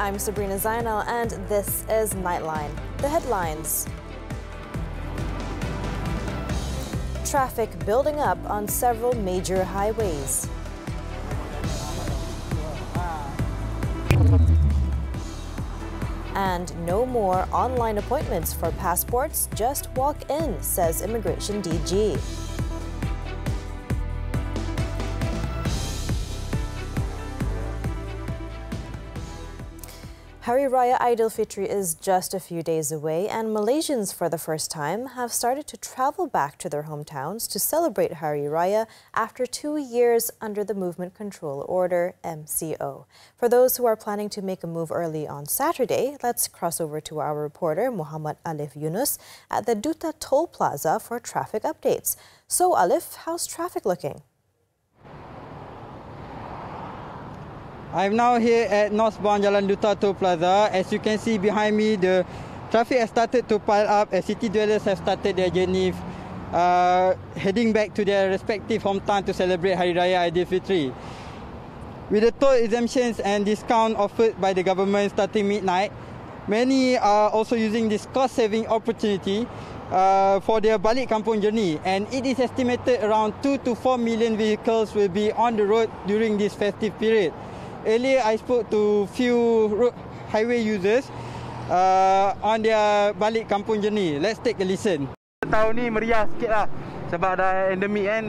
I'm Sabrina Zainal, and this is Nightline. The headlines. Traffic building up on several major highways. And no more online appointments for passports, just walk in, says Immigration DG. Hari Raya Aidilfitri is just a few days away, and Malaysians for the first time have started to travel back to their hometowns to celebrate Hari Raya after 2 years under the Movement Control Order, MCO. For those who are planning to make a move early on Saturday, let's cross over to our reporter Muhammad Alif Yunus at the Duta Toll Plaza for traffic updates. So Alif, how's traffic looking? I'm now here at northbound Jalan Duta Toll Plaza. As you can see behind me, the traffic has started to pile up as city dwellers have started their journey heading back to their respective hometown to celebrate Hari Raya Aidilfitri. With the toll exemptions and discount offered by the government starting midnight, many are also using this cost-saving opportunity for their balik kampung journey, and it is estimated around 2 to 4 million vehicles will be on the road during this festive period. Earlier, I spoke to few highway users on their balik kampung journey. Let's take a listen. Tahun ni meriah sikit lah sebab dah endemik kan.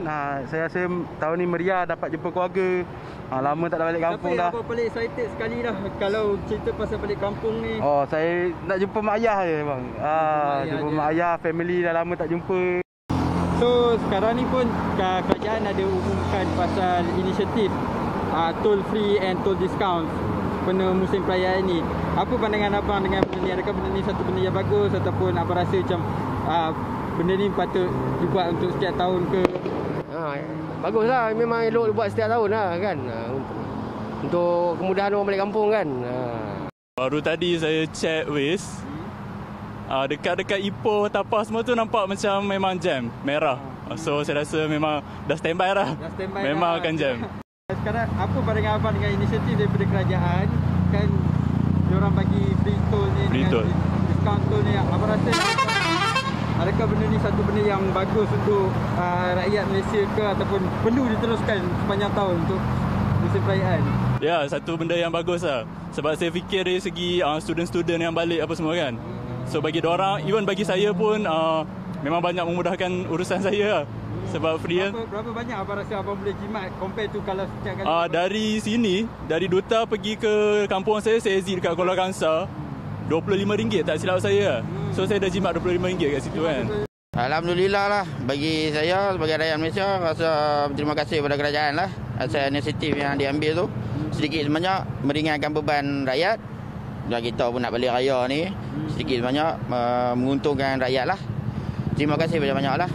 Saya rasa tahun ni meriah, dapat jumpa keluarga. Lama tak dah balik kampung dah. Siapa yang paling excited sekali dah kalau cerita pasal balik kampung ni? Oh, saya nak jumpa mak ayah je bang. Jumpa mak ayah, family dah lama tak jumpa. So sekarang ni pun kerajaan ada umumkan pasal inisiatif toll free and toll discount pada musim perayaan ni. Apa pandangan abang dengan benda ni? Adakah benda ni satu benda yang bagus ataupun abang rasa macam benda ni patut dibuat untuk setiap tahun ke? Baguslah, memang elok buat setiap tahun lah kan. Untuk kemudahan orang balik kampung kan. Baru tadi saya check Waze. Dekat-dekat Ipoh, Tapas semua tu nampak macam memang jam, merah. So saya rasa memang dah standby lah. Memang akan jam. Sekarang apa pandangan abang dengan inisiatif daripada kerajaan? Kan diorang bagi free toll ni, free dengan discount toll ni. Abang rasa adakah benda ni satu benda yang bagus untuk rakyat Malaysia ke, ataupun perlu diteruskan sepanjang tahun untuk musim perayaan? Ya, satu benda yang bagus lah. Sebab saya fikir dari segi student-student yang balik apa semua kan. So bagi diorang, even bagi saya pun memang banyak memudahkan urusan saya lah. Sebab free kan. Berapa banyak abang rasa abang boleh jimat compare tu kalau setiap kali? Dari sini, dari Duta pergi ke kampung saya exit dekat Kuala Kangsar, RM25 tak silap saya. So saya dah jimat RM25 kat situ kan. Alhamdulillah lah, bagi saya sebagai rakyat Malaysia, rasa berterima kasih kepada kerajaan lah atas inisiatif yang diambil tu. Sedikit sebanyak meringankan beban rakyat. Dan kita pun nak balik raya ni, sedikit sebanyak menguntungkan rakyat lah. Terima kasih banyak-banyak lah.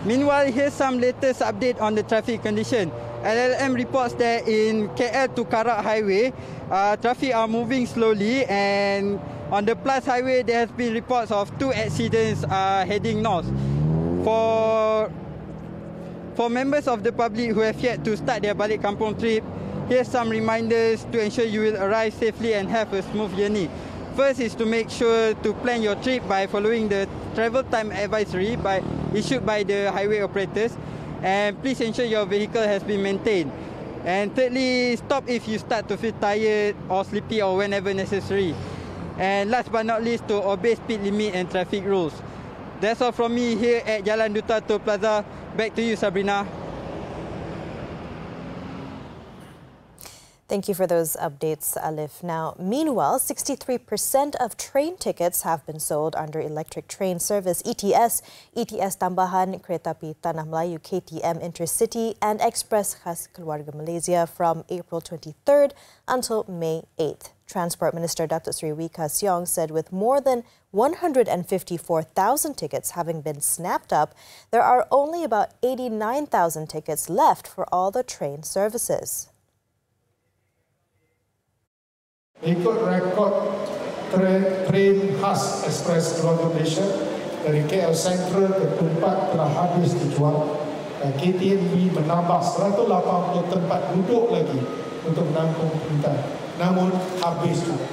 Meanwhile, here's some latest update on the traffic condition. LLM reports that in KL to Karak Highway, traffic are moving slowly, and on the Plus Highway, there has been reports of 2 accidents heading north. For members of the public who have yet to start their balik kampung trip, here's some reminders to ensure you will arrive safely and have a smooth journey. First is to make sure to plan your trip by following the travel time advisory issued by the highway operators, and please ensure your vehicle has been maintained. And thirdly, stop if you start to feel tired or sleepy or whenever necessary. And last but not least, to obey speed limit and traffic rules. That's all from me here at Jalan Duta Toll Plaza. Back to you, Sabrina. Thank you for those updates, Alif. Now, meanwhile, 63% of train tickets have been sold under electric train service ETS, ETS Tambahan, Kereta Api Tanah Melayu, KTM Intercity and Express Khas Keluarga Malaysia from April 23rd until May 8th. Transport Minister Datuk Seri Wika Siong said with more than 154,000 tickets having been snapped up, there are only about 89,000 tickets left for all the train services. Ikut rekod train khas Express Keluarga Malaysia dari KL Central ke tempat telah habis dijual, dan KTM menambah 180 tempat duduk lagi untuk menampung perintah. namun habis juga.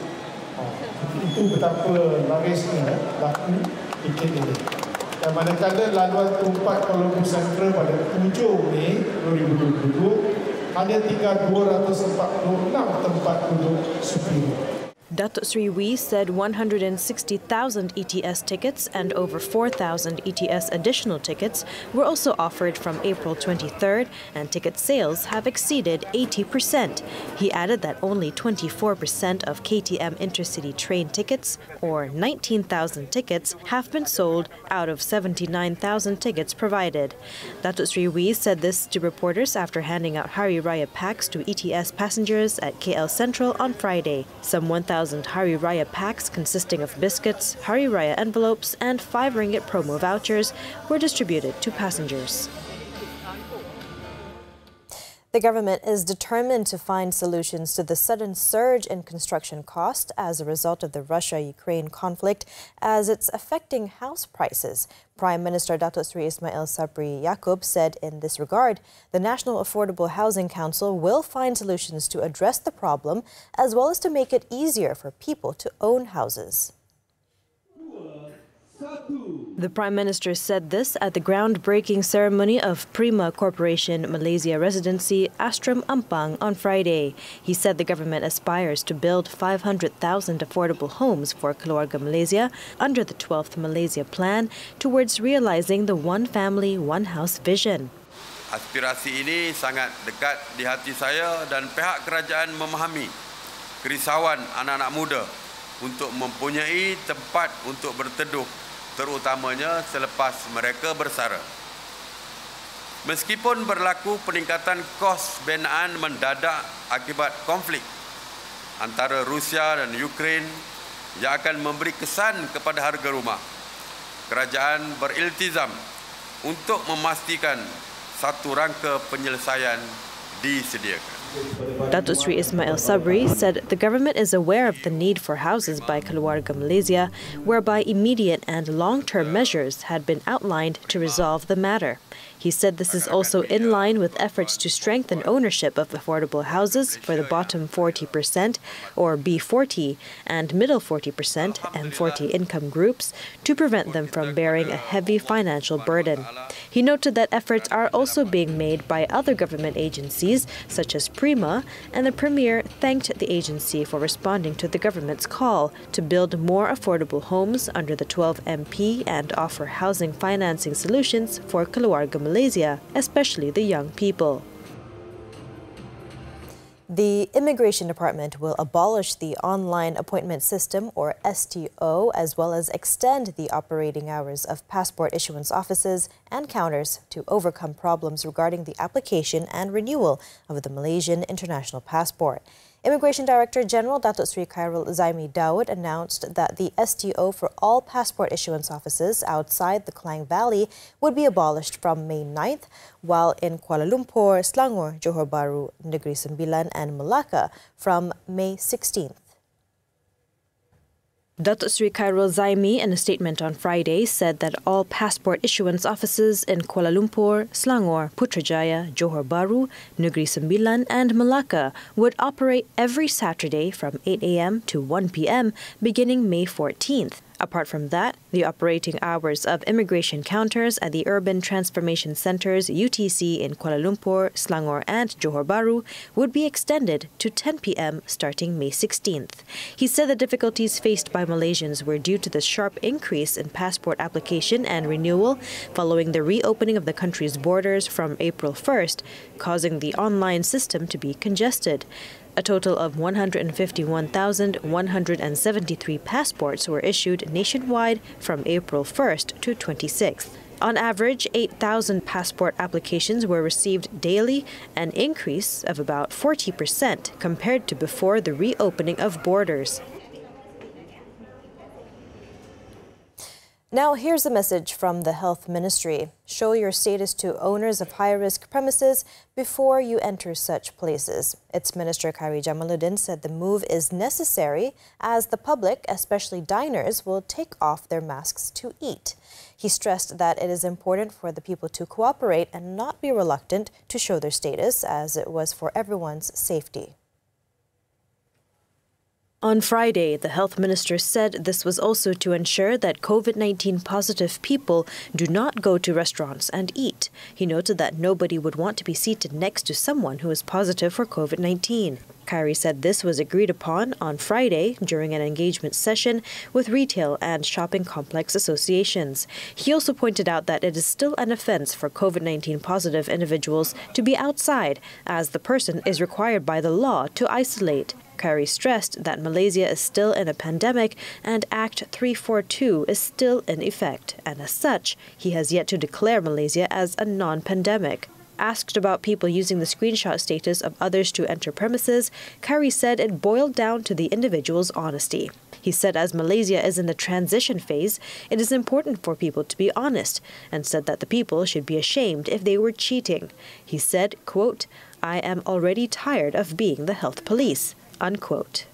Itu betapa larisnya laku tiket ini. Dan manakala laluan tempat Kuala Lumpur Central pada 7 Mei 2022 hanya tinggal 246 tempat duduk superior. Datuk Sri Wee said 160,000 ETS tickets and over 4,000 ETS additional tickets were also offered from April 23rd, and ticket sales have exceeded 80%. He added that only 24% of KTM intercity train tickets, or 19,000 tickets, have been sold out of 79,000 tickets provided. Datuk Sri Wee said this to reporters after handing out Hari Raya packs to ETS passengers at KL Central on Friday. Some 1,000 Hari Raya packs consisting of biscuits, Hari Raya envelopes and 5 ringgit promo vouchers were distributed to passengers. The government is determined to find solutions to the sudden surge in construction cost as a result of the Russia-Ukraine conflict, as it's affecting house prices. Prime Minister Datuk Sri Ismail Sabri Yaakob said in this regard, the National Affordable Housing Council will find solutions to address the problem as well as to make it easier for people to own houses. The Prime Minister said this at the groundbreaking ceremony of Prima Corporation Malaysia Residency Astrum Ampang on Friday. He said the government aspires to build 500,000 affordable homes for Keluarga Malaysia under the 12th Malaysia Plan towards realizing the one family, one house vision. Aspirasi ini sangat dekat di hati saya dan pihak kerajaan memahami kerisauan anak-anak muda untuk mempunyai tempat untuk berteduh, terutamanya selepas mereka bersara. Meskipun berlaku peningkatan kos binaan mendadak akibat konflik antara Rusia dan Ukraine yang akan memberi kesan kepada harga rumah, kerajaan beriltizam untuk memastikan satu rangka penyelesaian disediakan. Datuk Sri Ismail Sabri said the government is aware of the need for houses by Keluarga Malaysia, whereby immediate and long-term measures had been outlined to resolve the matter. He said this is also in line with efforts to strengthen ownership of affordable houses for the bottom 40% or B40 and middle 40% M40 income groups to prevent them from bearing a heavy financial burden. He noted that efforts are also being made by other government agencies such as Prima, and the Premier thanked the agency for responding to the government's call to build more affordable homes under the 12 MP and offer housing financing solutions for Keluarga Malaysia, especially the young people. The Immigration Department will abolish the online appointment system, or STO, as well as extend the operating hours of passport issuance offices and counters to overcome problems regarding the application and renewal of the Malaysian international passport. Immigration Director General Datuk Sri Khairul Zaimi Daud announced that the STO for all passport issuance offices outside the Klang Valley would be abolished from May 9th, while in Kuala Lumpur, Selangor, Johor Bahru, Negeri Sembilan and Melaka from May 16th. Datuk Sri Khairul Zaimi, in a statement on Friday, said that all passport issuance offices in Kuala Lumpur, Selangor, Putrajaya, Johor Bahru, Negeri Sembilan and Melaka would operate every Saturday from 8 a.m. to 1 p.m. beginning May 14th. Apart from that, the operating hours of immigration counters at the Urban Transformation Centres UTC in Kuala Lumpur, Selangor and Johor Bahru would be extended to 10 p.m. starting May 16th. He said the difficulties faced by Malaysians were due to the sharp increase in passport application and renewal following the reopening of the country's borders from April 1st, causing the online system to be congested. A total of 151,173 passports were issued nationwide from April 1st to 26th. On average, 8,000 passport applications were received daily, an increase of about 40% compared to before the reopening of borders. Now, here's a message from the Health Ministry. Show your status to owners of high-risk premises before you enter such places. Its Minister Khairi Jamaluddin said the move is necessary as the public, especially diners, will take off their masks to eat. He stressed that it is important for the people to cooperate and not be reluctant to show their status, as it was for everyone's safety. On Friday, the health minister said this was also to ensure that COVID-19 positive people do not go to restaurants and eat. He noted that nobody would want to be seated next to someone who is positive for COVID-19. Khairi said this was agreed upon on Friday during an engagement session with retail and shopping complex associations. He also pointed out that it is still an offence for COVID-19 positive individuals to be outside, as the person is required by the law to isolate. Khairi stressed that Malaysia is still in a pandemic and Act 342 is still in effect, and as such, he has yet to declare Malaysia as a non-pandemic. Asked about people using the screenshot status of others to enter premises, Khairi said it boiled down to the individual's honesty. He said as Malaysia is in the transition phase, it is important for people to be honest, and said that the people should be ashamed if they were cheating. He said, quote, "I am already tired of being the health police," unquote.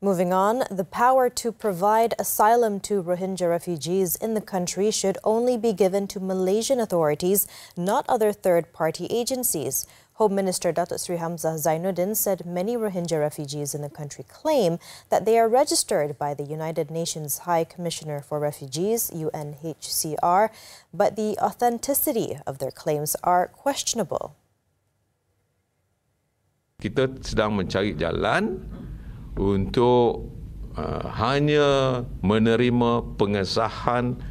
Moving on, the power to provide asylum to Rohingya refugees in the country should only be given to Malaysian authorities, not other third-party agencies. Home Minister Datuk Sri Hamzah Zainuddin said many Rohingya refugees in the country claim that they are registered by the United Nations High Commissioner for Refugees, UNHCR, but the authenticity of their claims are questionable. Kita sedang mencari jalan untuk hanya menerima pengesahan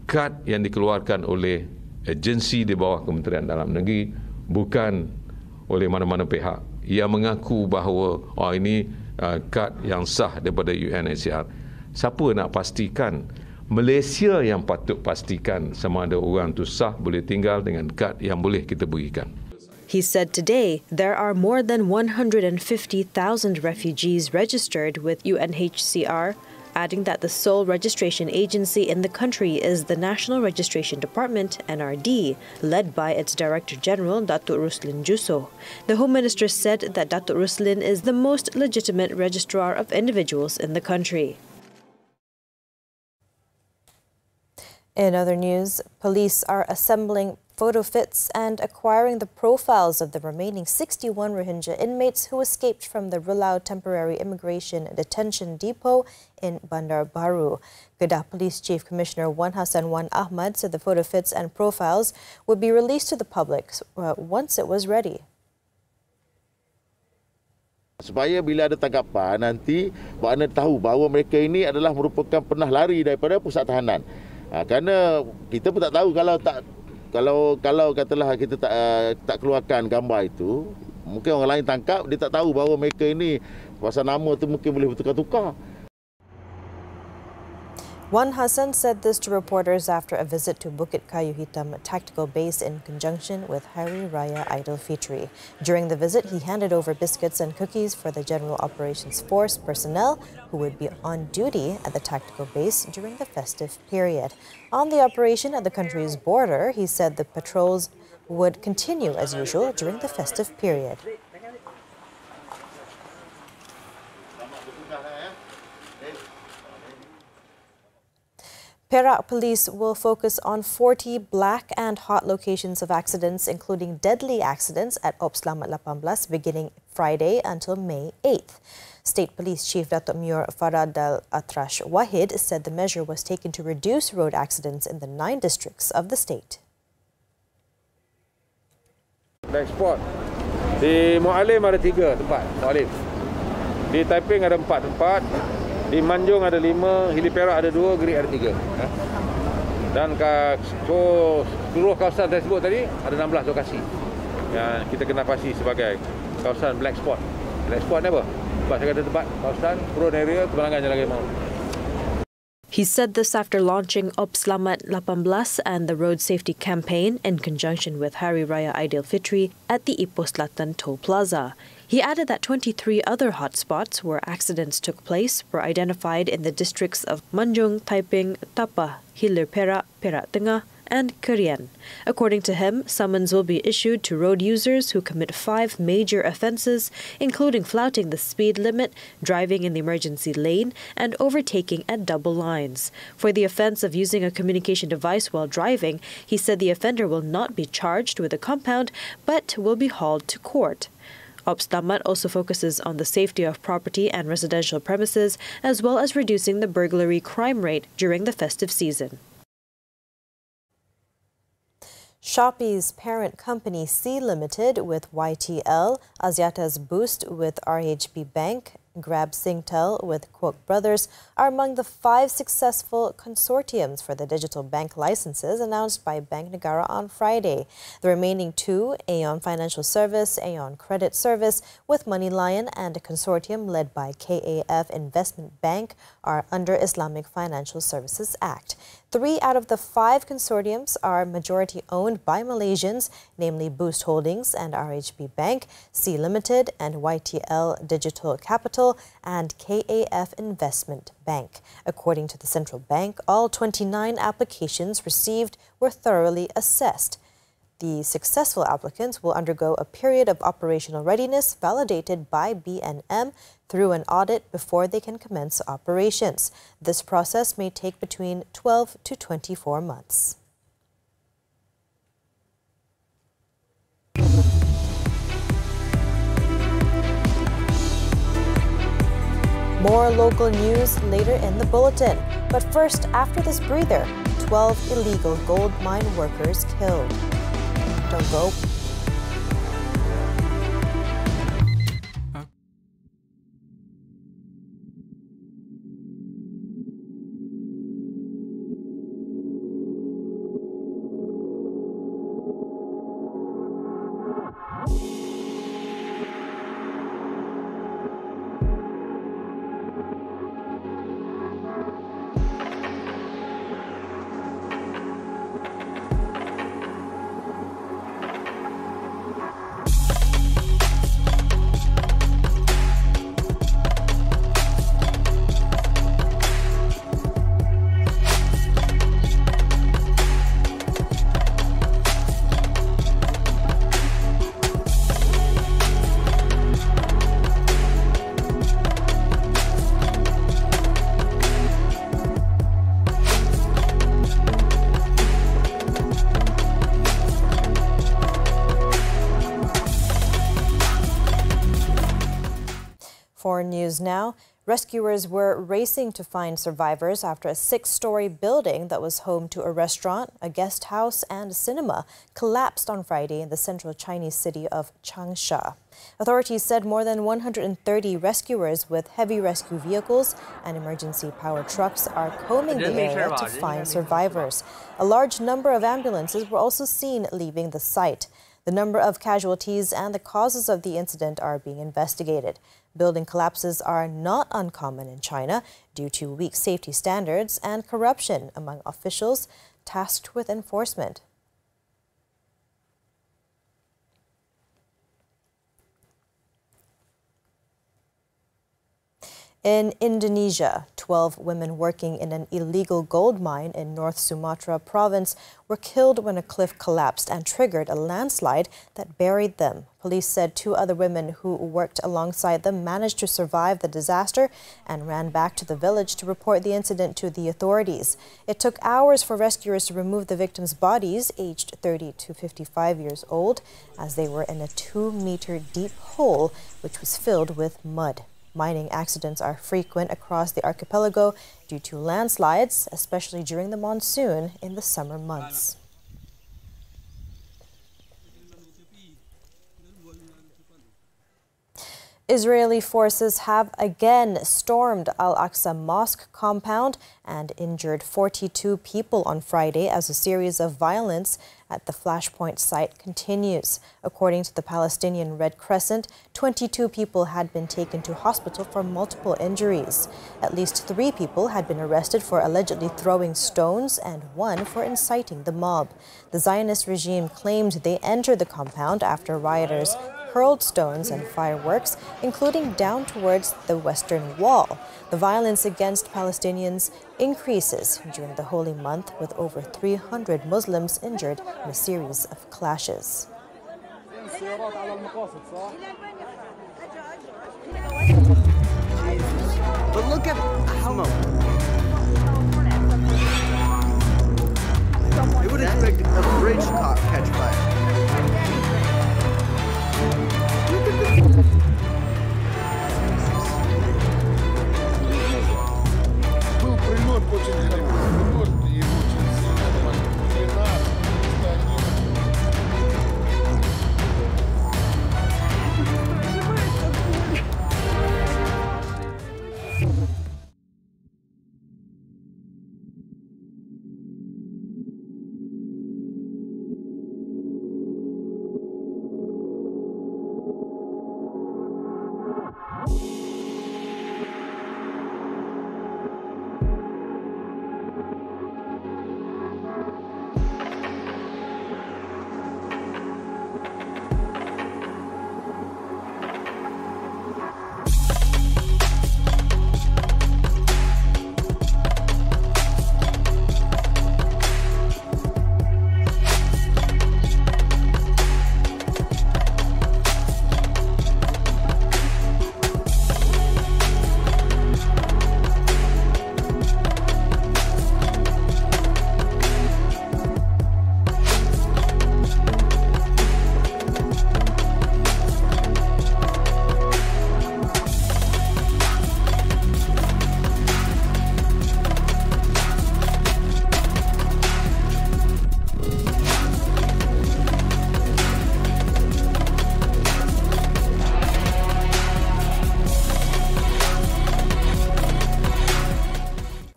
kad yang dikeluarkan oleh agensi di bawah Kementerian Dalam Negeri, bukan oleh mana-mana pihak yang mengaku bahawa ini kad yang sah daripada UNHCR. Siapa nak pastikan? Malaysia yang patut pastikan sama ada orang itu sah boleh tinggal dengan kad yang boleh kita berikan. He said today there are more than 150,000 refugees registered with UNHCR, adding that the sole registration agency in the country is the National Registration Department, NRD, led by its Director General, Datuk Ruslin Jusoh. The Home Minister said that Datuk Ruslin is the most legitimate registrar of individuals in the country. In other news, police are assembling photo fits and acquiring the profiles of the remaining 61 Rohingya inmates who escaped from the Rilau Temporary Immigration Detention Depot in Bandar Baru. Kedah Police Chief Commissioner Wan Hassan Wan Ahmad said the photo fits and profiles would be released to the public once it was ready. Supaya bila ada tangkapan nanti makna tahu bahawa mereka ini adalah merupakan pernah lari daripada pusat tahanan. Kerana kita pun tak tahu kalau katalah kita tak keluarkan gambar itu, mungkin orang lain tangkap, dia tak tahu bahawa mereka ini pasal nama tu mungkin boleh bertukar-tukar. Wan Hassan said this to reporters after a visit to Bukit Kayu Hitam Tactical Base in conjunction with Hari Raya Aidilfitri. During the visit, he handed over biscuits and cookies for the General Operations Force personnel who would be on duty at the tactical base during the festive period. On the operation at the country's border, he said the patrols would continue as usual during the festive period. Perak Police will focus on 40 black and hot locations of accidents, including deadly accidents at Ops Selamat 18 beginning Friday until May 8th. State Police Chief Datuk Muir Faradal Atrash Wahid said the measure was taken to reduce road accidents in the 9 districts of the state. Black spot. Di Mualim ada 3 tempat, Mualim. Di Taiping ada 4 tempat. Di Manjung ada 5, Hili Perak ada 2, Gerik ada 3. Dan seluruh kawasan tersebut tadi ada 16 lokasi yang kita kena pasti sebagai kawasan black spot. Black spot ni apa? Sebab saya kata tempat kawasan prone area kebalangan Jalan Rimau. He said this after launching Ops Selamat 18 and the road safety campaign in conjunction with Hari Raya Aidilfitri at the Ipoh Selatan Toll Plaza. He added that 23 other hotspots where accidents took place were identified in the districts of Manjung, Taiping, Tapah, Hilir Perak, Perak Tengah, and Kerian. According to him, summons will be issued to road users who commit 5 major offences, including flouting the speed limit, driving in the emergency lane, and overtaking at double lines. For the offence of using a communication device while driving, he said the offender will not be charged with a compound, but will be hauled to court. Ops Damat also focuses on the safety of property and residential premises, as well as reducing the burglary crime rate during the festive season. Shopee's parent company C Limited with YTL, Axiata's Boost with RHB Bank, Grab Singtel with Kwok Brothers are among the 5 successful consortiums for the digital bank licenses announced by Bank Negara on Friday. The remaining 2, Aeon Financial Service, Aeon Credit Service with MoneyLion, and a consortium led by KAF Investment Bank are under Islamic Financial Services Act. 3 out of the 5 consortiums are majority owned by Malaysians, namely Boost Holdings and RHB Bank, C Limited and YTL Digital Capital, and KAF Investment Bank. According to the central bank, all 29 applications received were thoroughly assessed. The successful applicants will undergo a period of operational readiness validated by BNM through an audit before they can commence operations. This process may take between 12 to 24 months. More local news later in the bulletin. But first, after this breather, 12 illegal gold mine workers killed. Don't go. Foreign news now. Rescuers were racing to find survivors after a 6-story building that was home to a restaurant, a guest house, and a cinema collapsed on Friday in the central Chinese city of Changsha. Authorities said more than 130 rescuers with heavy rescue vehicles and emergency power trucks are combing the area to find survivors. A large number of ambulances were also seen leaving the site. The number of casualties and the causes of the incident are being investigated. Building collapses are not uncommon in China due to weak safety standards and corruption among officials tasked with enforcement. In Indonesia, 12 women working in an illegal gold mine in North Sumatra province were killed when a cliff collapsed and triggered a landslide that buried them. Police said 2 other women who worked alongside them managed to survive the disaster and ran back to the village to report the incident to the authorities. It took hours for rescuers to remove the victims' bodies, aged 30 to 55 years old, as they were in a 2-meter deep hole which was filled with mud. Mining accidents are frequent across the archipelago due to landslides, especially during the monsoon in the summer months. Israeli forces have again stormed Al-Aqsa Mosque compound and injured 42 people on Friday as a series of violence at the Flashpoint site continues. According to the Palestinian Red Crescent, 22 people had been taken to hospital for multiple injuries. At least 3 people had been arrested for allegedly throwing stones and 1 for inciting the mob. The Zionist regime claimed they entered the compound after rioters hurled stones and fireworks, including down towards the Western Wall. The violence against Palestinians increases during the holy month, with over 300 Muslims injured in a series of clashes. But look at how you would expect a bridge catch fire. Look at this.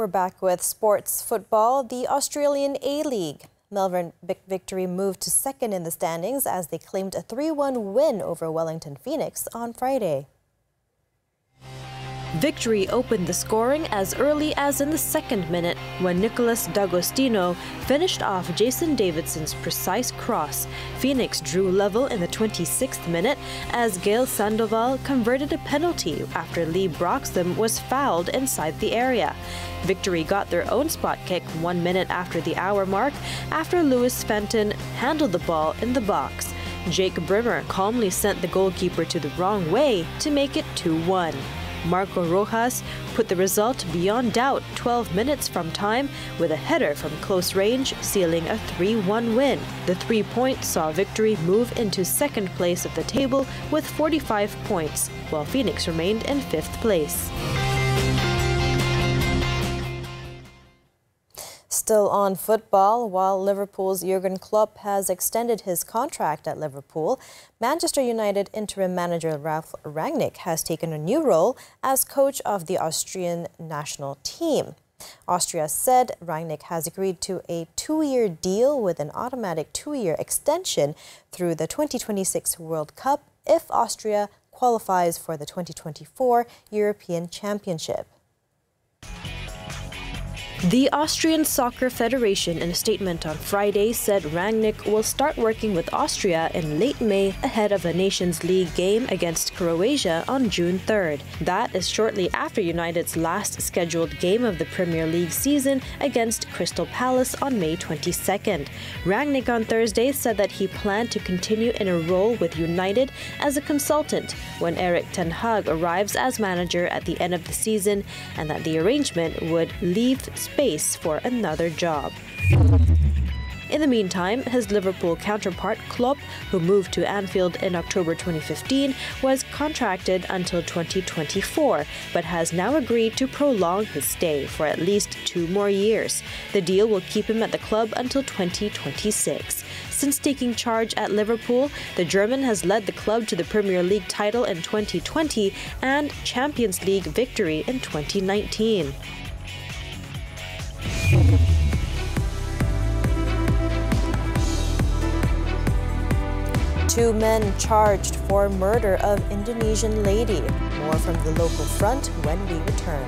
We're back with sports football. The Australian A-League. Melbourne Victory moved to second in the standings as they claimed a 3-1 win over Wellington Phoenix on Friday. Victory opened the scoring as early as in the second minute when Nicholas D'Agostino finished off Jason Davidson's precise cross. Phoenix drew level in the 26th minute as Gail Sandoval converted a penalty after Lee Broxham was fouled inside the area. Victory got their own spot kick 1 minute after the hour mark after Lewis Fenton handled the ball in the box. Jake Brimmer calmly sent the goalkeeper to the wrong way to make it 2-1. Marco Rojas put the result beyond doubt 12 minutes from time with a header from close range, sealing a 3-1 win. The 3 points saw Victory move into second place of the table with 45 points, while Phoenix remained in 5th place. Still on football, while Liverpool's Jurgen Klopp has extended his contract at Liverpool, Manchester United interim manager Ralf Rangnick has taken a new role as coach of the Austrian national team. Austria said Rangnick has agreed to a 2-year deal with an automatic 2-year extension through the 2026 World Cup if Austria qualifies for the 2024 European Championship. The Austrian Soccer Federation, in a statement on Friday, said Rangnick will start working with Austria in late May ahead of a Nations League game against Croatia on June 3rd. That is shortly after United's last scheduled game of the Premier League season against Crystal Palace on May 22nd. Rangnick on Thursday said that he planned to continue in a role with United as a consultant when Erik ten Hag arrives as manager at the end of the season, and that the arrangement would leave space for another job. In the meantime, his Liverpool counterpart Klopp, who moved to Anfield in October 2015, was contracted until 2024, but has now agreed to prolong his stay for at least 2 more years. The deal will keep him at the club until 2026. Since taking charge at Liverpool, the German has led the club to the Premier League title in 2020 and Champions League victory in 2019. 2 men charged for murder of Indonesian lady. More from the local front when we return.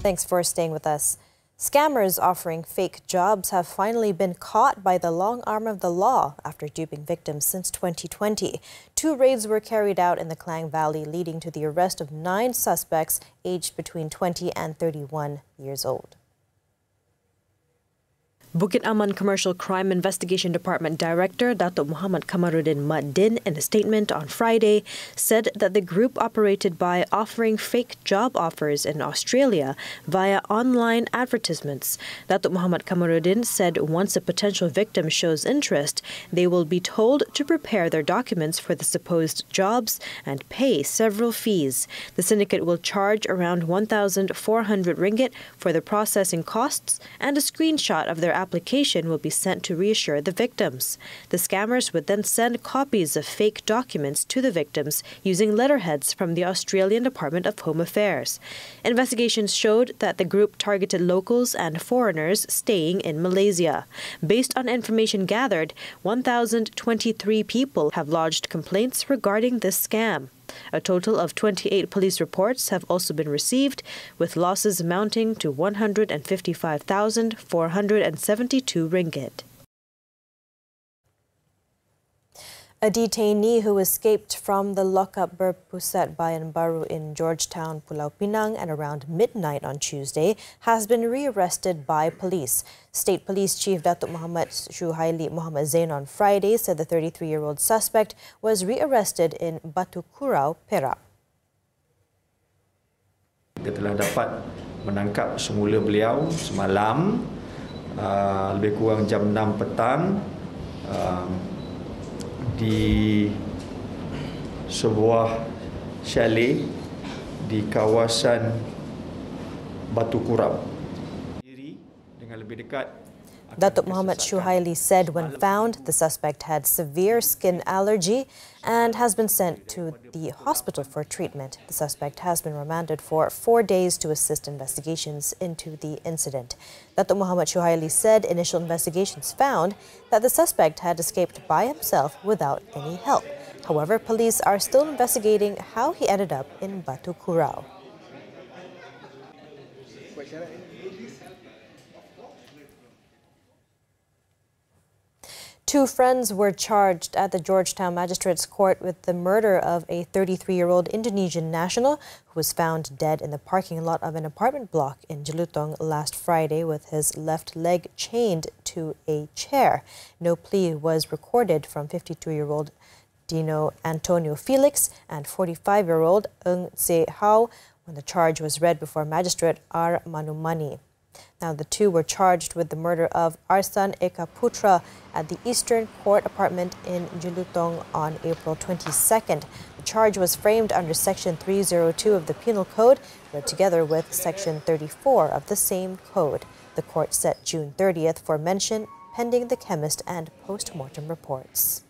Thanks for staying with us. Scammers offering fake jobs have finally been caught by the long arm of the law after duping victims since 2020. 2 raids were carried out in the Klang Valley, leading to the arrest of 9 suspects aged between 20 and 31 years old. Bukit Aman Commercial Crime Investigation Department Director Datuk Muhammad Kamaruddin Maddin, in a statement on Friday, said that the group operated by offering fake job offers in Australia via online advertisements. Datuk Muhammad Kamaruddin said once a potential victim shows interest, they will be told to prepare their documents for the supposed jobs and pay several fees. The syndicate will charge around 1,400 ringgit for the processing costs, and a screenshot of their application will be sent to reassure the victims. The scammers would then send copies of fake documents to the victims using letterheads from the Australian Department of Home Affairs. Investigations showed that the group targeted locals and foreigners staying in Malaysia. Based on information gathered, 1,023 people have lodged complaints regarding this scam. A total of 28 police reports have also been received, with losses amounting to 155,472 ringgit. A detainee who escaped from the lockup Berpusat Bayan Baru in Georgetown, Pulau Pinang at around midnight on Tuesday has been rearrested by police. State Police Chief Datuk Muhammad Shuhaili Muhammad Zainal on Friday said the 33-year-old suspect was rearrested in Batu Kurau, Perak. Kita telah dapat menangkap semula beliau semalam lebih kurang jam 6 petang di sebuah chalet di kawasan Batu Kurau. Dengan lebih dekat Datuk Muhammad Shuhaili said when found, the suspect had severe skin allergy and has been sent to the hospital for treatment. The suspect has been remanded for 4 days to assist investigations into the incident. Datuk Muhammad Shuhaili said initial investigations found that the suspect had escaped by himself without any help. However, police are still investigating how he ended up in Batu Kurau. Two friends were charged at the Georgetown Magistrates Court with the murder of a 33-year-old Indonesian national who was found dead in the parking lot of an apartment block in Jelutong last Friday with his left leg chained to a chair. No plea was recorded from 52-year-old Dino Antonio Felix and 45-year-old Ng Se Hao when the charge was read before Magistrate R. Manumani. Now, the two were charged with the murder of Arsan Eka Putra at the Eastern Court apartment in Jelutong on April 22nd. The charge was framed under Section 302 of the Penal Code, read together with Section 34 of the same code. The court set June 30th for mention, pending the chemist and post-mortem reports.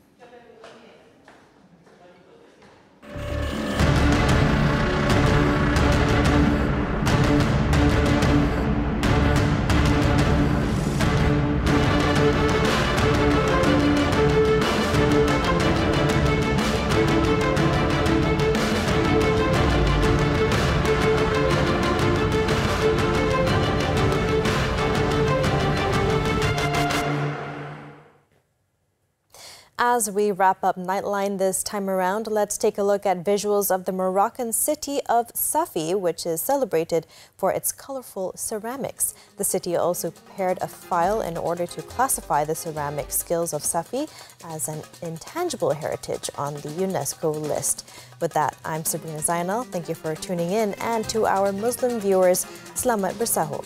As we wrap up Nightline this time around, let's take a look at visuals of the Moroccan city of Safi, which is celebrated for its colorful ceramics. The city also prepared a file in order to classify the ceramic skills of Safi as an intangible heritage on the UNESCO list. With that, I'm Sabrina Zainal. Thank you for tuning in, and to our Muslim viewers, Selamat Bersahur.